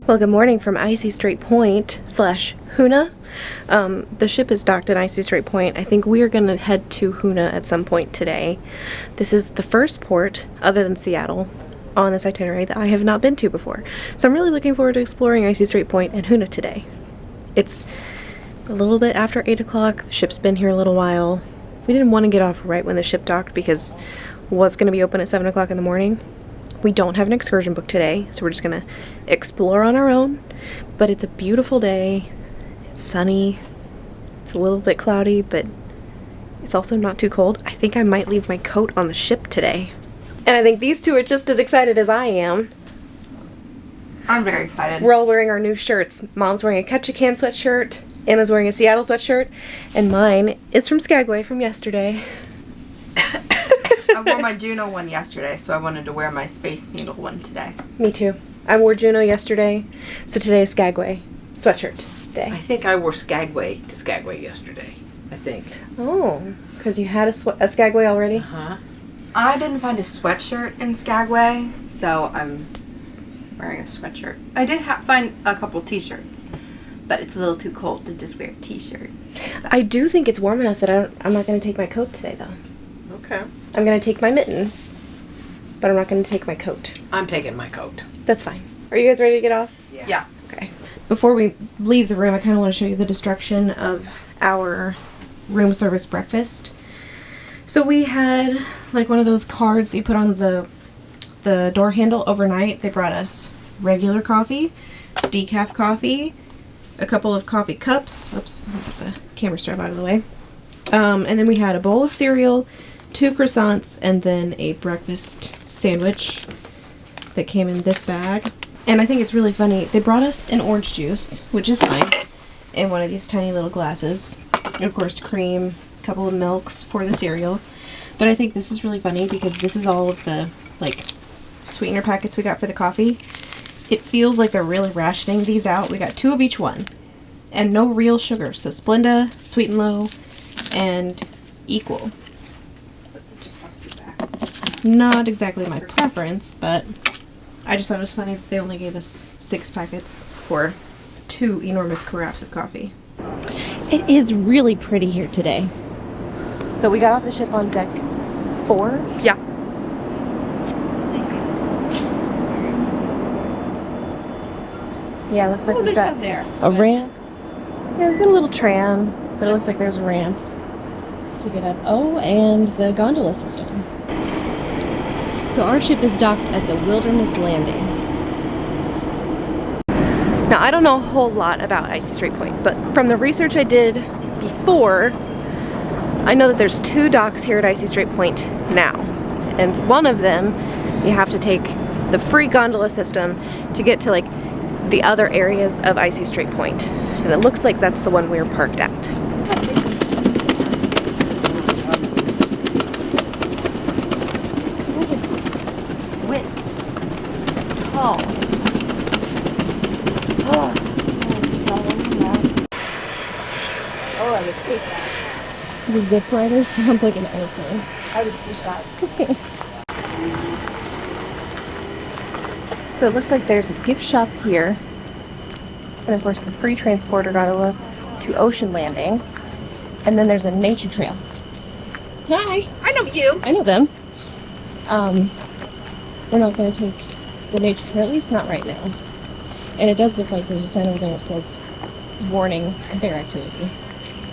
Well, good morning from Icy Strait Point / Hoonah. The ship is docked at Icy Strait Point. I think we are going to head to Hoonah at some point today. This is the first port, other than Seattle, on this itinerary that I have not been to before. So I'm really looking forward to exploring Icy Strait Point and Hoonah today. It's a little bit after 8 o'clock. The ship's been here a little while. We didn't want to get off right when the ship docked because it was going to be open at 7 o'clock in the morning. We don't have an excursion book today, so we're just gonna explore on our own. But it's a beautiful day. It's sunny. It's a little bit cloudy, but it's also not too cold. I think I might leave my coat on the ship today. And I think these two are just as excited as I am. I'm very excited. We're all wearing our new shirts. Mom's wearing a Ketchikan sweatshirt, Emma's wearing a Seattle sweatshirt, and mine is from Skagway from yesterday. I wore my Juno one yesterday, so I wanted to wear my Space Needle one today. Me too. I wore Juno yesterday, so today is Skagway sweatshirt day. I think I wore Skagway to Skagway yesterday. I think. Oh, because you had a Skagway already? Uh-huh. I didn't find a sweatshirt in Skagway, so I'm wearing a sweatshirt. I did find a couple t-shirts, but it's a little too cold to just wear a t-shirt. I do think it's warm enough that I'm not going to take my coat today, though. Okay. I'm going to take my mittens, but I'm not going to take my coat. I'm taking my coat. That's fine. Are you guys ready to get off? Yeah. Okay. Before we leave the room, I kind of want to show you the destruction of our room service breakfast. So we had like one of those cards that you put on the door handle overnight. They brought us regular coffee, decaf coffee, a couple of coffee cups. Oops, I'll put the camera strap out of the way. And then we had a bowl of cereal, 2 croissants, and then a breakfast sandwich that came in this bag. And I think it's really funny. They brought us an orange juice, which is fine, in one of these tiny little glasses. And of course, cream, a couple of milks for the cereal. But I think this is really funny because this is all of the, like, sweetener packets we got for the coffee. It feels like they're really rationing these out. We got 2 of each one. And no real sugar. So Splenda, Sweet and Low, and Equal. Not exactly my preference, but I just thought it was funny that they only gave us 6 packets for 2 enormous carafes of coffee. It is really pretty here today. So we got off the ship on deck 4. Yeah. Yeah, it looks like we've got a ramp. Yeah, we've got a little tram, but it looks like there's a ramp to get up. Oh, and the gondola system. So our ship is docked at the Wilderness Landing. Now, I don't know a whole lot about Icy Strait Point, but from the research I did before, I know that there's 2 docks here at Icy Strait Point now. And one of them, you have to take the free gondola system to get to like the other areas of Icy Strait Point. And it looks like that's the one we're parked at. Oh, I would take that. The zip rider sounds like an airplane. I would push that. So it looks like there's a gift shop here. And of course the free transporter gondola to Ocean Landing. And then there's a nature trail. Hi! I know you. I know them. We're not going to take the nature trail, at least not right now. And it does look like there's a sign over there that says, warning, bear activity.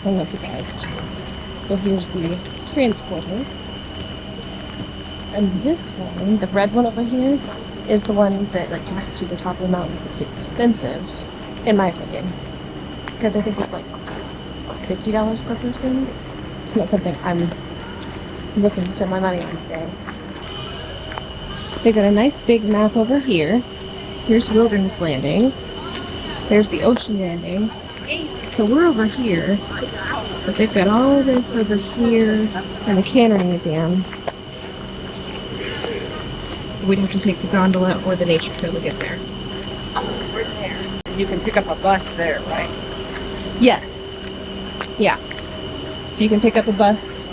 I'm not surprised. But here's the transporter. And this one, the red one over here, is the one that like takes you to the top of the mountain. It's expensive, in my opinion. Because I think it's like $50 per person. It's not something I'm looking to spend my money on today. They've got a nice big map over here. Here's Wilderness Landing. There's the Ocean Landing. So we're over here, but they've got all this over here and the Cannery Museum. We'd have to take the gondola or the nature trail to get there. We're there. You can pick up a bus there, right? Yes. Yeah. So you can pick up a bus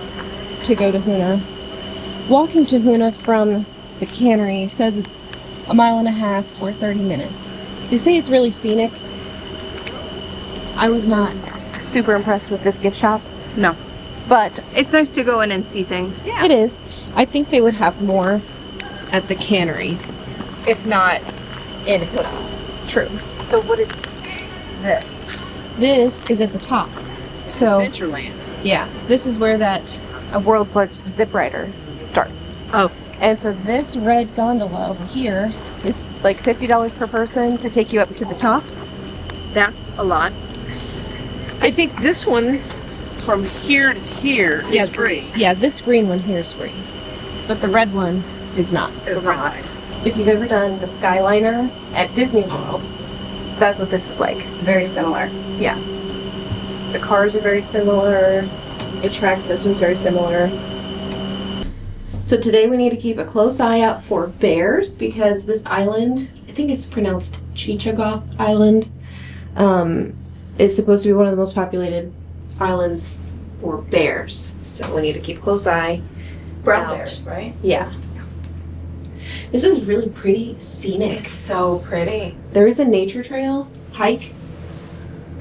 to go to Hoonah. Walking to Hoonah from the cannery says it's 1.5 miles or 30 minutes. They say it's really scenic. I was not super impressed with this gift shop, No. but It's nice to go in and see things. it is. I think they would have more at the cannery. If not in Hoonah. True. So what is this? This is at the top. So, Adventureland. yeah, this is where that world's largest zip rider starts. Oh. And so this red gondola over here is like $50 per person to take you up to the top. That's a lot. I think this one from here to here is free. Yeah, this green one here is free. But the red one is not. Right. If you've ever done the Skyliner at Disney World, that's what this is like. It's very similar. Yeah. The cars are very similar. The track system's very similar. So today we need to keep a close eye out for bears because this island, I think it's pronounced Chichagof Island, is supposed to be one of the most populated islands for bears. So we need to keep a close eye. Brown out. bears, right? Yeah. This is really pretty scenic. It's so pretty. There is a nature trail hike.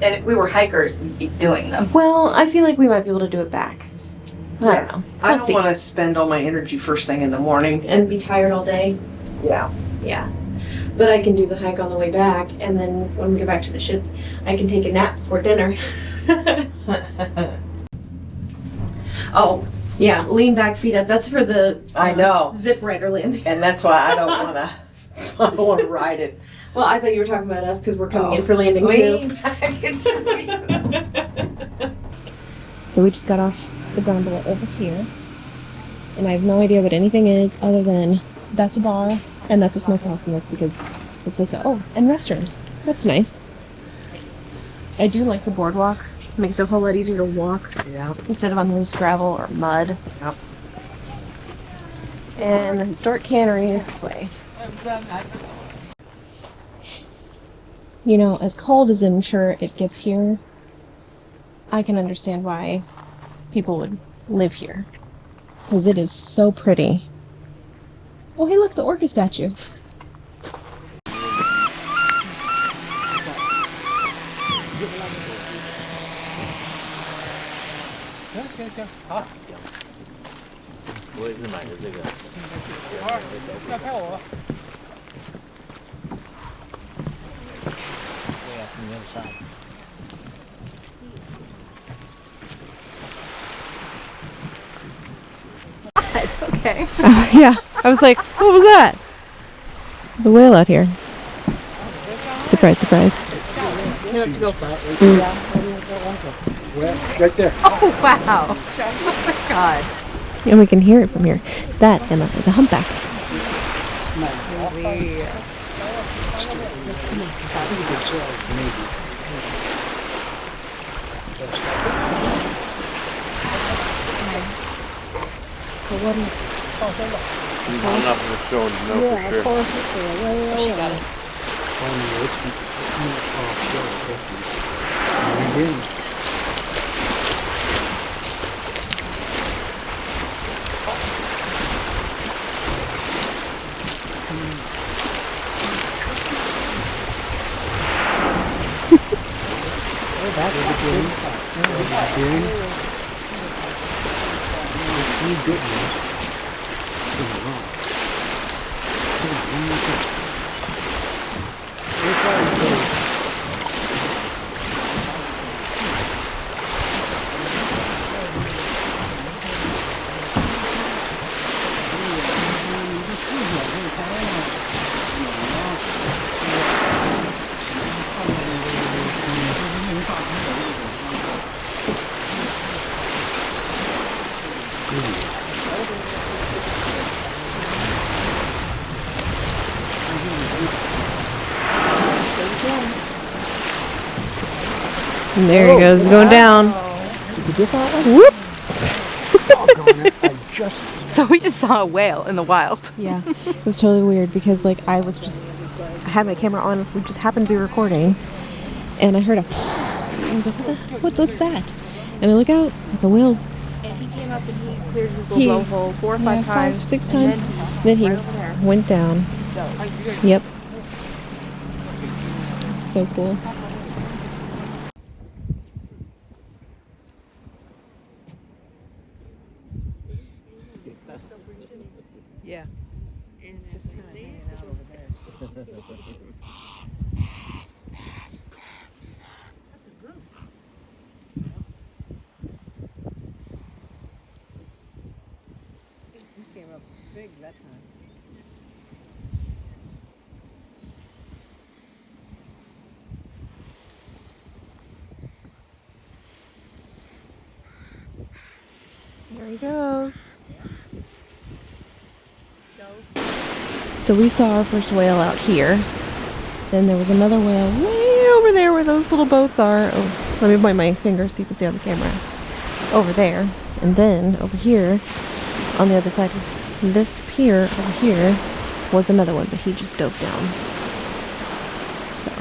And if we were hikers, we'd be doing them. Well, I feel like we might be able to do it back. I don't know. I We'll don't see. want to spend all my energy first thing in the morning. And be tired all day. Yeah. Yeah. But I can do the hike on the way back, and then when we get back to the ship, I can take a nap before dinner. Oh, yeah, lean back, feet up. That's for the I know. zip rider landing. And that's why I don't want to. I don't want to ride it. Well, I thought you were talking about us because we're coming Oh. in for landing Lean too. back. So we just got off the gondola over here, and I have no idea what anything is other than that's a bar and that's a smokehouse, and that's because it says so. Oh, and restrooms. That's nice. I do like the boardwalk. It makes it a whole lot easier to walk Yeah. instead of on loose gravel or mud. Yep. And the Historic Cannery is this way. You know, as cold as I'm sure it gets here, I can understand why people would live here. Because it is so pretty. Oh, hey, look, the orca statue. Okay. Yeah, I was like, what was that? The whale out here. Surprise, surprise. Right there. Oh, wow. Oh, my God. And we can hear it from here. That, Emma, is a humpback. I'm not going to show no for sure. She got it. And there he goes, going down. Whoop! So we just saw a whale in the wild. Yeah, it was totally weird because like I had my camera on, we just happened to be recording, and I heard a I was like, what's that? And I look out, it's a whale. And he came up and he cleared his little blowhole 4 or 5 times. 6 times. Then he right over there. went down. Yep. so cool. Yeah. Came up big that time. There he goes. So we saw our first whale out here. Then there was another whale way over there where those little boats are. Oh, let me point my finger so you can see on the camera. Over there. And then over here, on the other side of this pier over here, was another one, but he just dove down. So,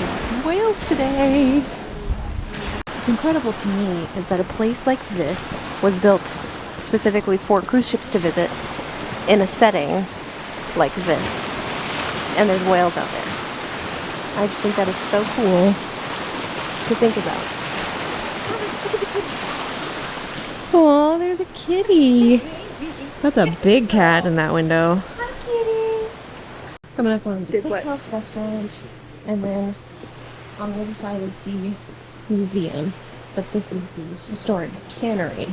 lots of whales today. What's incredible to me is that a place like this was built specifically for cruise ships to visit in a setting like this. And there's whales out there. I just think that is so cool to think about. Oh, there's a kitty. That's a big cat in that window. Hi, kitty. Coming up on the cookhouse restaurant, and then on the other side is the museum. But this is the Historic Cannery.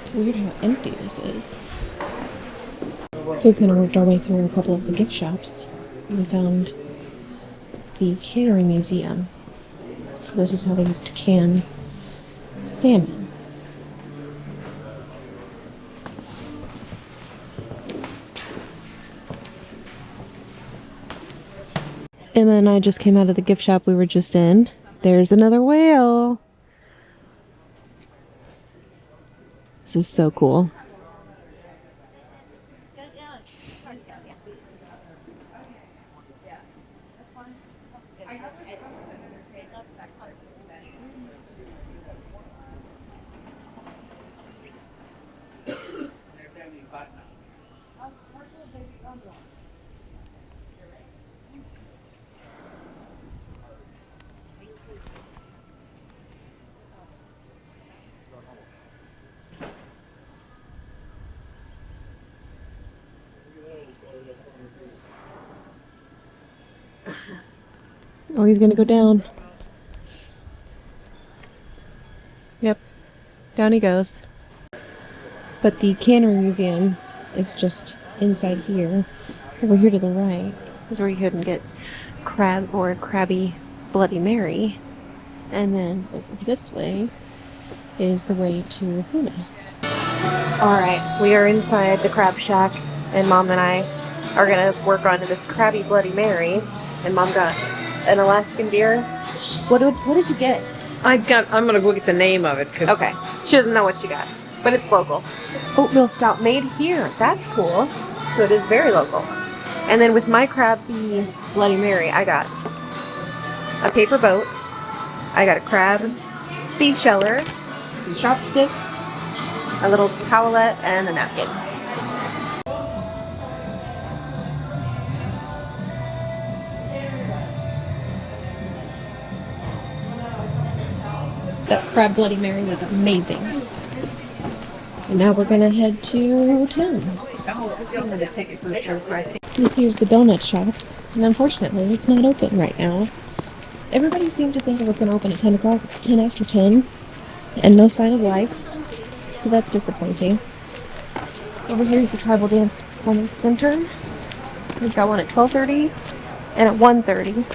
It's weird how empty this is. We kind of worked our way through a couple of the gift shops. We found the Cannery Museum. So this is how they used to can salmon. And then I just came out of the gift shop we were just in. There's another whale. This is so cool. Oh, he's gonna go down. Yep, down he goes. But the Cannery Museum is just inside here. Over here to the right is where you can get crab or crabby Bloody Mary. And then over this way is the way to Hoonah. Alright, we are inside the crab shack, and Mom and I are gonna work on this crabby Bloody Mary. And Mom got an Alaskan beer. What did you get? I'm gonna go get the name of it because Okay, she doesn't know what she got, but it's local. Oatmeal stout made here. That's cool. So it is very local. And then with my crabby Bloody Mary, I got a paper boat. I got a crab seasheller, some chopsticks, a little towelette, and a napkin. That crab Bloody Mary was amazing. And now we're gonna head to town. This here's the donut shop, and unfortunately it's not open right now. Everybody seemed to think it was gonna open at 10 o'clock. It's 10 after 10, and no sign of life, so that's disappointing. Over here is the Tribal Dance Performance Center. We've got one at 12:30 and at 1:30,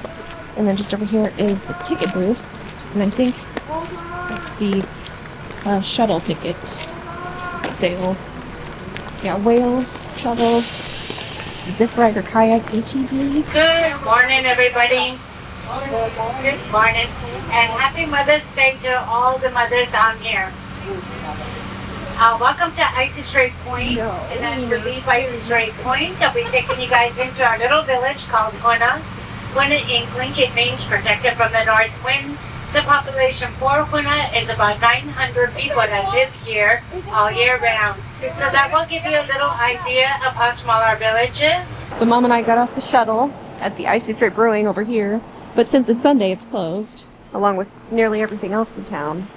and then just over here is the ticket booth, and I think it's the shuttle ticket sale. Yeah, Whales, Shuttle, Zip Ride or Kayak, ATV. Good morning, everybody. Good morning. And happy Mother's Day to all the mothers on here. Welcome to Icy Strait Point. And as we leave Icy Strait Point, I'll be taking you guys into our little village called Huonah. Huonah Inkling, it means protected from the north wind. The population for Hoonah is about 900 people that live here all year round. So that will give you a little idea of how small our village is. So Mom and I got off the shuttle at the Icy Strait Brewing over here, but since it's Sunday, it's closed, along with nearly everything else in town.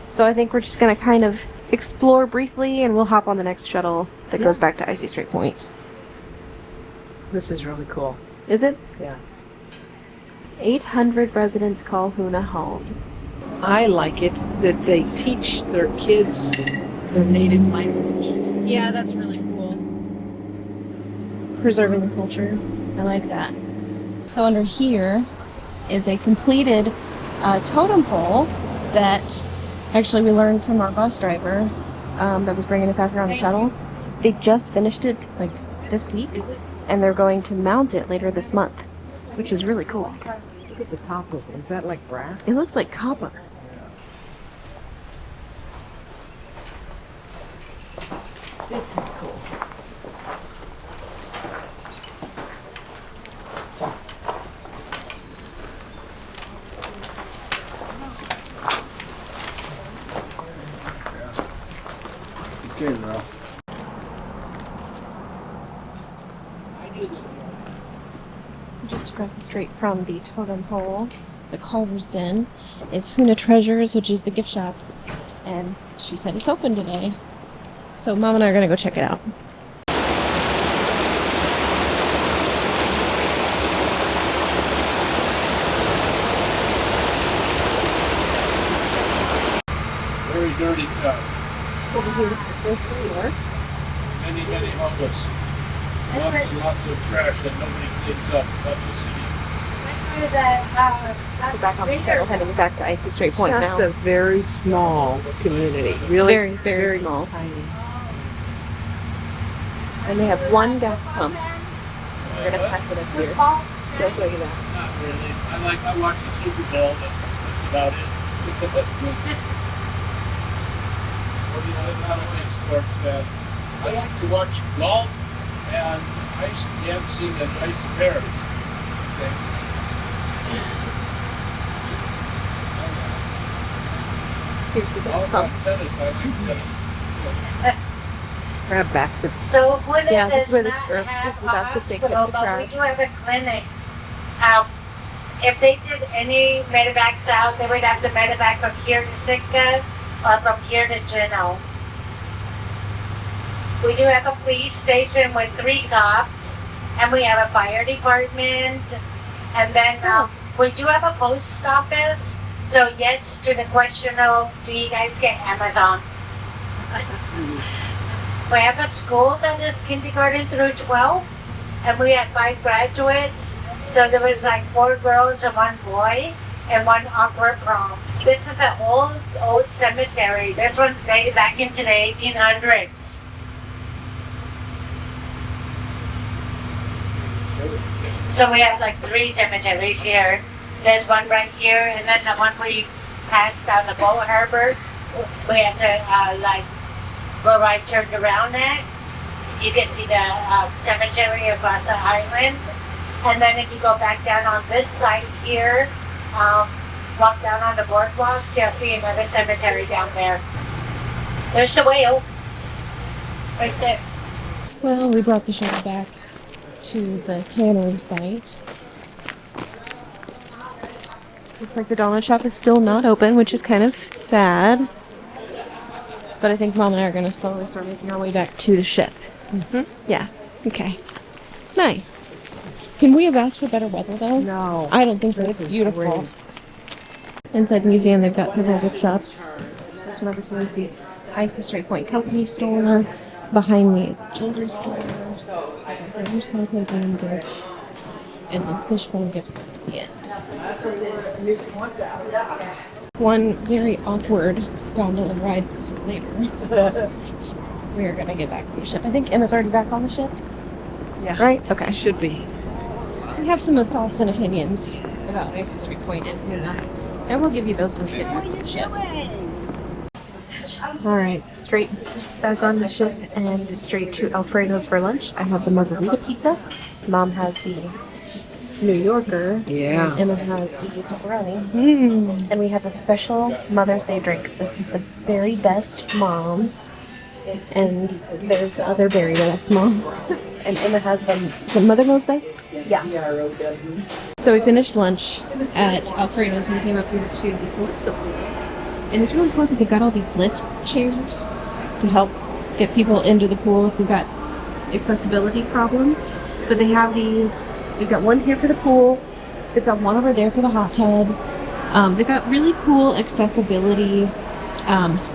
So I think we're just gonna kind of explore briefly, and we'll hop on the next shuttle that goes back to Icy Strait Point. This is really cool. Is it? Yeah. 800 residents call Hoonah home. I like it that they teach their kids their native language. Yeah, that's really cool. Preserving the culture. I like that. So under here is a completed totem pole that actually we learned from our bus driver that was bringing us out here on the shuttle. They just finished it like this week, and they're going to mount it later this month, which is really cool. Look at the top of it. Is that like brass? It looks like copper. This is cool. Okay, bro. Just across the street from the totem pole, the Carver's Den, is Hoonah Treasures, which is the gift shop. And she said it's open today. So Mom and I are going to go check it out. Very dirty town. Over here is the grocery store. Many, many homeless. Lots and lots of trash that nobody cleans up. Love to see. We're back on the shuttle, heading back to Icy Strait Point Just now. a very small community. Really? Very, very small. Tiny. And they have one gas pump. We're going to pass it up here. So I'll show you that. Not really. I watch the Super Bowl, but that's about it. Well, you know, I'm not a big sports fan. I like to watch golf and ice dancing and ice bears. Okay. Here's the Oh, gas pump. tennis. I like tennis. Crab baskets. So Hoonah Yeah, this does is where the- not or have this is the a basket they put hospital, the but we crab. do have a clinic. If they did any medevacs out, they would have to medevac from here to Sitka or from here to Juneau. We do have a police station with 3 cops, and we have a fire department, and then we do have a post office. So yes, to the question of, do you guys get Amazon? We have a school that is kindergarten through 12, and we had 5 graduates. So there was like 4 girls and 1 boy, and 1 awkward prom. This is an old cemetery. This one's dated back into the 1800s. So we have like 3 cemeteries here. There's one right here, and then the one we passed down the boat harbor. We have to like go right turned around at. You can see the cemetery across the island. And then if you go back down on this side here, walk down on the boardwalk, you'll see another cemetery down there. There's the whale. Right there. Well, we brought the shuttle back to the cannery site. Looks like the donut shop is still not open, which is kind of sad. But I think Mom and I are going to slowly start making our way back to the ship. Mm-hmm. Yeah. Okay. Nice. Can we have asked for better weather, though? No. I don't think so. This It's is beautiful. great. Inside the museum, they've got several gift shops. This one over here is the Icy Strait Point Company store. Behind me is a children's store. There's small playground gifts. And then fishbone gifts at the end. One very awkward gondola ride later. We are going to get back on the ship. I think Emma's already back on the ship. Yeah. Right? Okay. Should be. We have some thoughts and opinions about Icy Strait Point and Hoonah, and we'll give you those when we get back on the ship. Alright, straight back on the ship and straight to Alfredo's for lunch. I have the margarita pizza. Mom has the New Yorker. Yeah. Emma has the pepperoni. And we have the special Mother's Day drinks. This is the very best mom. And there's the other very best mom. And Emma has the mother most best? Yeah. So we finished lunch at Alfredo's and we came up here to the Calypso pool. And it's really cool because they've got all these lift chairs to help get people into the pool if they've got accessibility problems. But they have these, they've got one here for the pool, they've got one over there for the hot tub. They've got really cool accessibility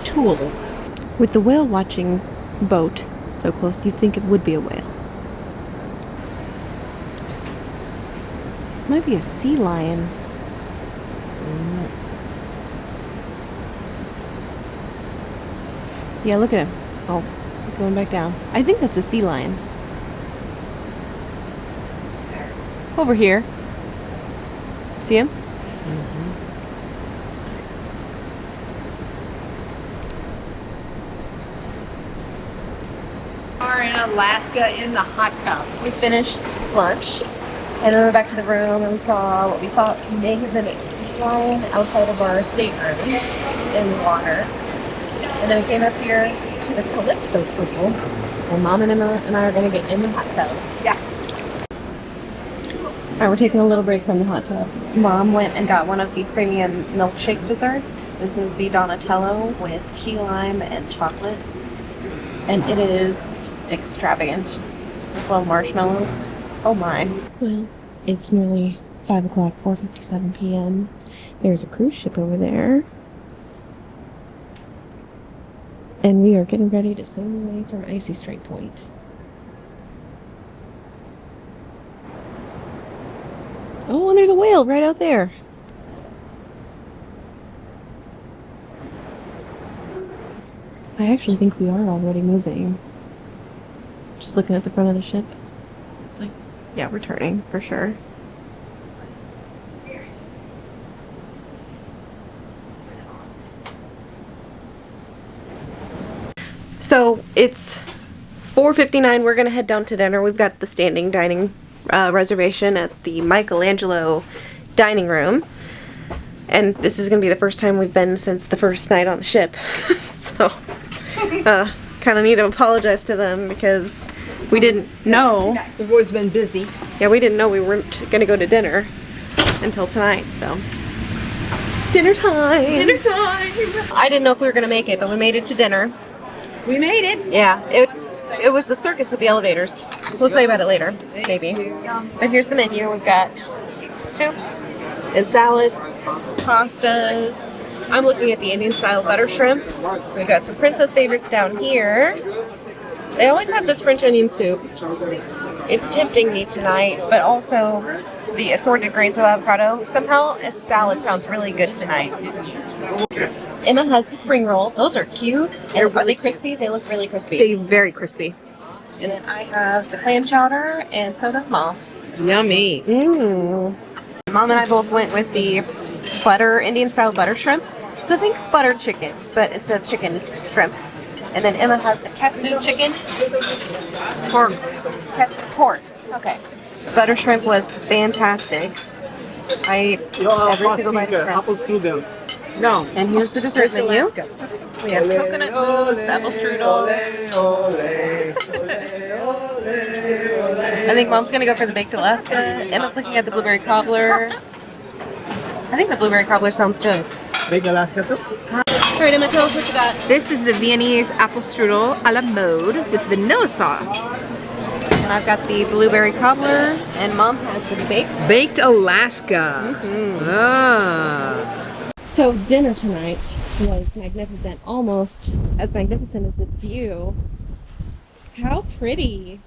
tools. With the whale watching boat so close, you'd think it would be a whale. Might be a sea lion. Yeah, look at him. Oh, he's going back down. I think that's a sea lion. Over here. See him? Are in Alaska in the hot tub. We finished lunch and then we went back to the room and we saw what we thought may have been a sea lion outside of our stateroom in the water. And then we came up here to the Calypso pool and Mom and Emma and I are going to get in the hot tub. Yeah. Alright, we're taking a little break from the hot tub. Mom went and got one of the premium milkshake desserts. This is the Donatello with key lime and chocolate. And it is extravagant. 12 marshmallows. Oh my. Well, it's nearly 5 o'clock, 4:57 p.m. There's a cruise ship over there. And we are getting ready to sail away from Icy Strait Point. Oh, and there's a whale right out there. I actually think we are already moving. Just looking at the front of the ship. It's like, yeah, we're turning for sure. So it's 4:59. We're gonna head down to dinner. We've got the standing dining reservation at the Michelangelo dining room. And this is gonna be the first time we've been since the first night on the ship. So, kind of need to apologize to them because we didn't know. They've always been busy. Yeah, we didn't know we weren't gonna go to dinner until tonight, so. Dinner time! Dinner time! I didn't know if we were gonna make it, but we made it to dinner. We made it. Yeah, it was a circus with the elevators. We'll tell you about it later, maybe. But here's the menu. We've got soups and salads, pastas. I'm looking at the Indian style butter shrimp. We've got some princess favorites down here. They always have this French onion soup. It's tempting me tonight, but also the assorted grains with avocado. Somehow a salad sounds really good tonight. Emma has the spring rolls. Those are cute. And are they crispy? They look really crispy. They're very crispy. And then I have the clam chowder, and so does Mom. Yummy. Mom and I both went with the Indian style butter shrimp. So think buttered chicken, but instead of chicken, it's shrimp. And then Emma has the katsu chicken. Pork. Katsu pork. Okay. Butter shrimp was fantastic. I ate every single bite of shrimp. No. And here's the dessert menu. We have coconut mousse, apple strudel. I think Mom's gonna go for the baked Alaska. Emma's looking at the blueberry cobbler. I think the blueberry cobbler sounds good. Baked Alaska too? All right, Emma, tell us what you got. This is the Viennese apple strudel a la mode with vanilla sauce. And I've got the blueberry cobbler, and Mom has the Baked Alaska. Ah. So dinner tonight was magnificent, almost as magnificent as this view. How pretty.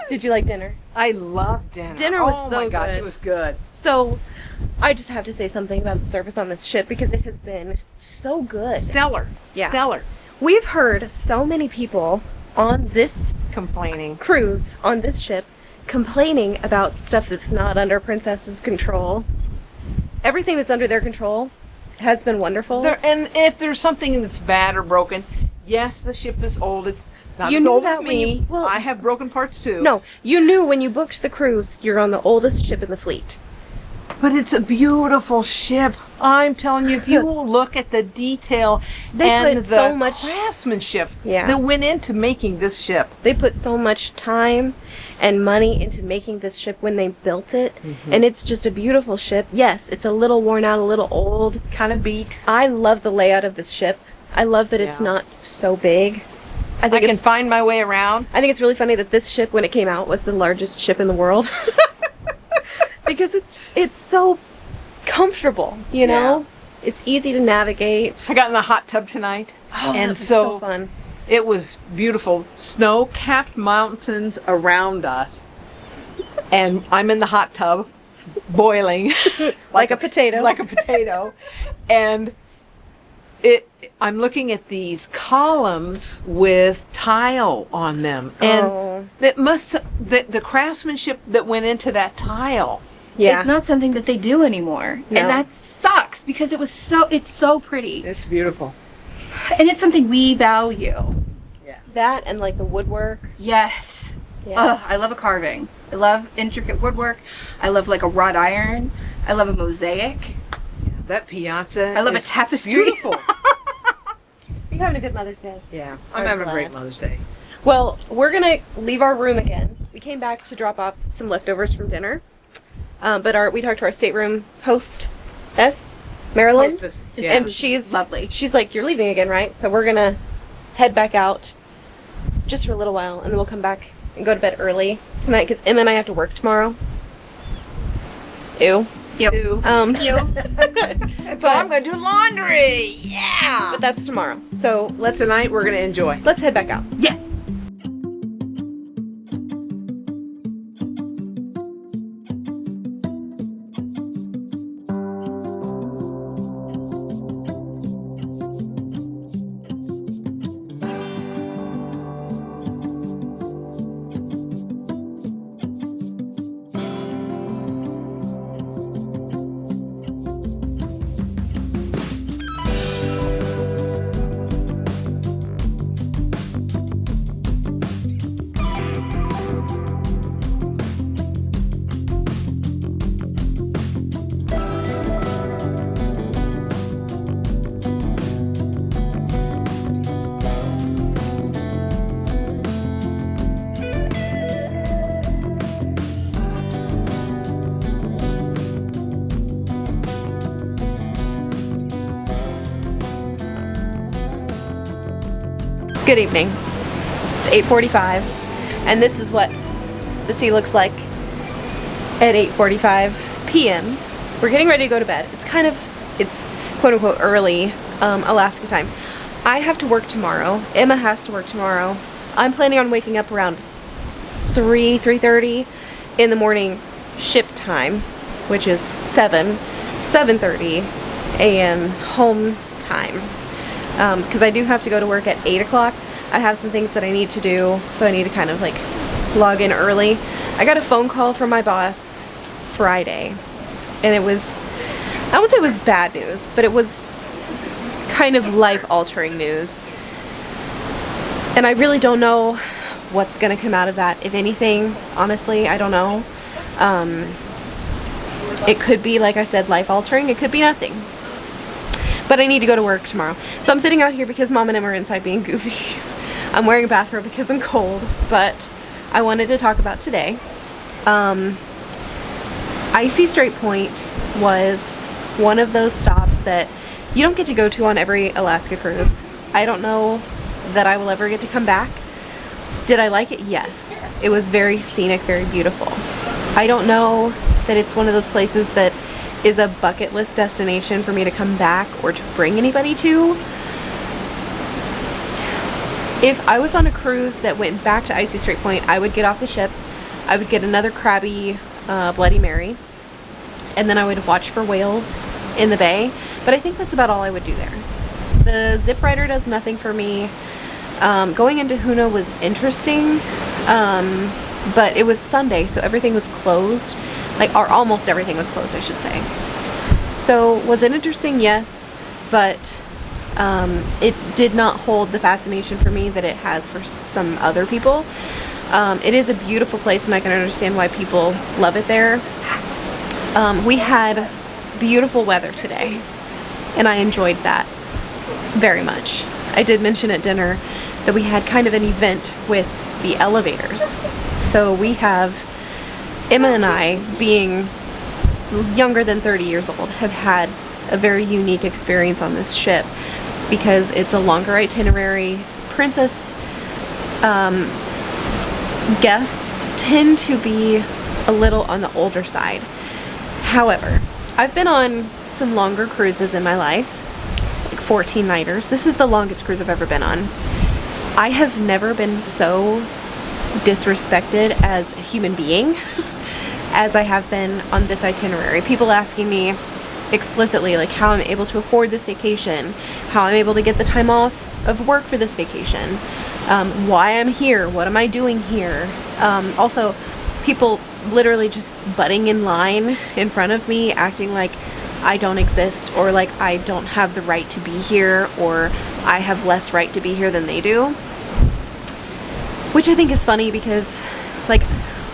Did you like dinner? I love dinner. Dinner was oh so my gosh, good. it was good. So I just have to say something about the service on this ship because it has been so good. Stellar. Yeah. Stellar. We've heard so many people on this Complaining. cruise on this ship complaining about stuff that's not under Princess's control. Everything that's under their control has been wonderful. And if there's something that's bad or broken, Yes, the ship is old. It's not You as knew old as that when you- me. well- I have broken parts too. No, you knew when you booked the cruise, you're on the oldest ship in the fleet. But it's a beautiful ship. I'm telling you, if you look at the detail They and put the so much- craftsmanship Yeah. that went into making this ship. They put so much time and money into making this ship when they built it, and it's just a beautiful ship. Yes, it's a little worn out, a little old. Kind of beat. I love the layout of this ship. I love that it's Yeah. not so big. I I think can it's find my way around. I think it's really funny that this ship, when it came out, was the largest ship in the world. Because it's so comfortable, you know? It's easy to navigate. I got in the hot tub tonight. Oh, and that was so fun. it was beautiful. Snow-capped mountains around us. And I'm in the hot tub, boiling. Like a potato. Like a potato. And I'm looking at these columns with tile on them. And Oh. the craftsmanship that went into that tile. Yeah. It's not something that they do anymore. No. And that sucks because it's so pretty. It's beautiful. And it's something we value. That and like the woodwork. Yes. Yeah. Ugh, I love a carving. I love intricate woodwork. I love like a wrought iron. I love a mosaic. That piazza. I love a is tapestry. Beautiful. You're having a good Mother's Day. Yeah, I'm I'm having a glad. great Mother's Day. Well, we're gonna leave our room again. We came back to drop off some leftovers from dinner, but we talked to our stateroom hostess, Marilyn, Hostess, and she's lovely. She's like, "You're leaving again, right?" So we're gonna head back out just for a little while, and then we'll come back and go to bed early tonight because Emma and I have to work tomorrow. Ew. Yep. Ew. So I'm gonna do laundry. Yeah. But that's tomorrow. So Tonight we're gonna enjoy. let's head back out. Yes. Good evening. It's 8:45, and this is what the sea looks like at 8:45 p.m. We're getting ready to go to bed. It's quote unquote early Alaska time. I have to work tomorrow. Emma has to work tomorrow. I'm planning on waking up around 3:30 in the morning ship time, which is 7:30 a.m. home time. Because I do have to go to work at 8 o'clock. I have some things that I need to do, so I need to kind of like log in early. I got a phone call from my boss Friday, and it was, I wouldn't say it was bad news, but it was kind of life-altering news. And I really don't know what's gonna come out of that, if anything. Honestly, I don't know. It could be, like I said, life-altering. It could be nothing. But I need to go to work tomorrow. So I'm sitting out here because Mom and Emma are inside being goofy. I'm wearing a bathrobe because I'm cold, but I wanted to talk about today. Icy Strait Point was one of those stops that you don't get to go to on every Alaska cruise. I don't know that I will ever get to come back. Did I like it? Yes. It was very scenic, very beautiful. I don't know that it's one of those places that is a bucket list destination for me to come back or to bring anybody to. If I was on a cruise that went back to Icy Strait Point, I would get off the ship, I would get another crabby Bloody Mary, and then I would watch for whales in the bay. But I think that's about all I would do there. The zip rider does nothing for me. Going into Hoonah was interesting, but it was Sunday, so everything was closed. Or almost everything was closed, I should say. So was it interesting? Yes, but It did not hold the fascination for me that it has for some other people. It is a beautiful place, and I can understand why people love it there. We had beautiful weather today, and I enjoyed that very much. I did mention at dinner that we had kind of an event with the elevators. So we have, Emma and I, being younger than 30 years old, have had a very unique experience on this ship because it's a longer itinerary. Princess guests tend to be a little on the older side. However, I've been on some longer cruises in my life, like 14-nighters. This is the longest cruise I've ever been on. I have never been so disrespected as a human being as I have been on this itinerary. People asking me explicitly like how I'm able to afford this vacation, how I'm able to get the time off of work for this vacation, why I'm here, what am I doing here. Also, people literally just butting in line in front of me, acting like I don't exist, or like I don't have the right to be here, or I have less right to be here than they do. Which I think is funny because, like,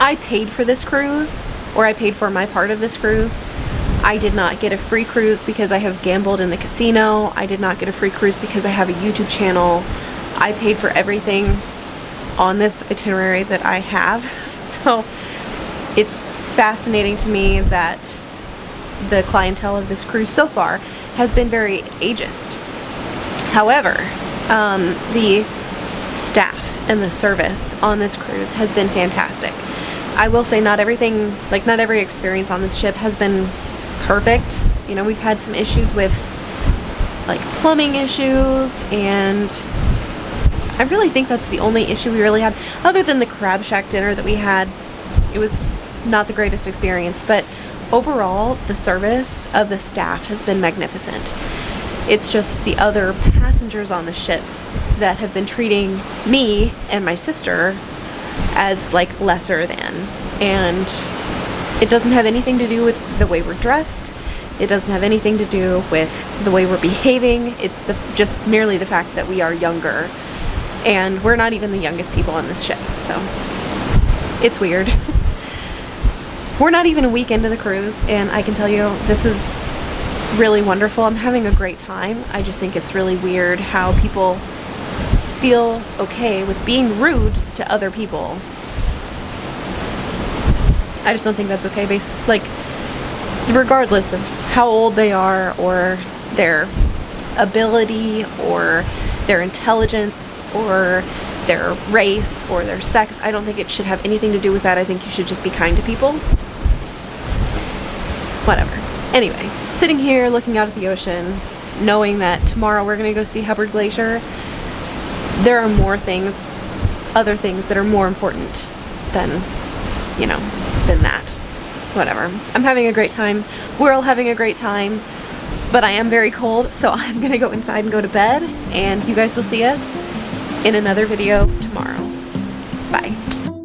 I paid for this cruise, or I paid for my part of this cruise. I did not get a free cruise because I have gambled in the casino. I did not get a free cruise because I have a YouTube channel. I paid for everything on this itinerary that I have. So it's fascinating to me that the clientele of this cruise so far has been very ageist. However, the staff and the service on this cruise has been fantastic. I will say not everything, like not every experience on this ship has been perfect. You know, we've had some issues with like plumbing issues, and I really think that's the only issue we really had, other than the crab shack dinner that we had. It was not the greatest experience, but overall the service of the staff has been magnificent. It's just the other passengers on the ship that have been treating me and my sister as like lesser than, and it doesn't have anything to do with the way we're dressed. It doesn't have anything to do with the way we're behaving. It's just merely the fact that we are younger, and we're not even the youngest people on this ship, so it's weird. We're not even a week into the cruise, and I can tell you this is really wonderful. I'm having a great time. I just think it's really weird how people feel okay with being rude to other people. I just don't think that's okay, like, regardless of how old they are, or their ability, or their intelligence, or their race, or their sex. I don't think it should have anything to do with that. I think you should just be kind to people. Whatever. Anyway, sitting here looking out at the ocean, knowing that tomorrow we're gonna go see Hubbard Glacier, there are more things, other things that are more important than, you know, than that. Whatever. I'm having a great time. We're all having a great time, but I am very cold, so I'm gonna go inside and go to bed, and you guys will see us in another video tomorrow. Bye.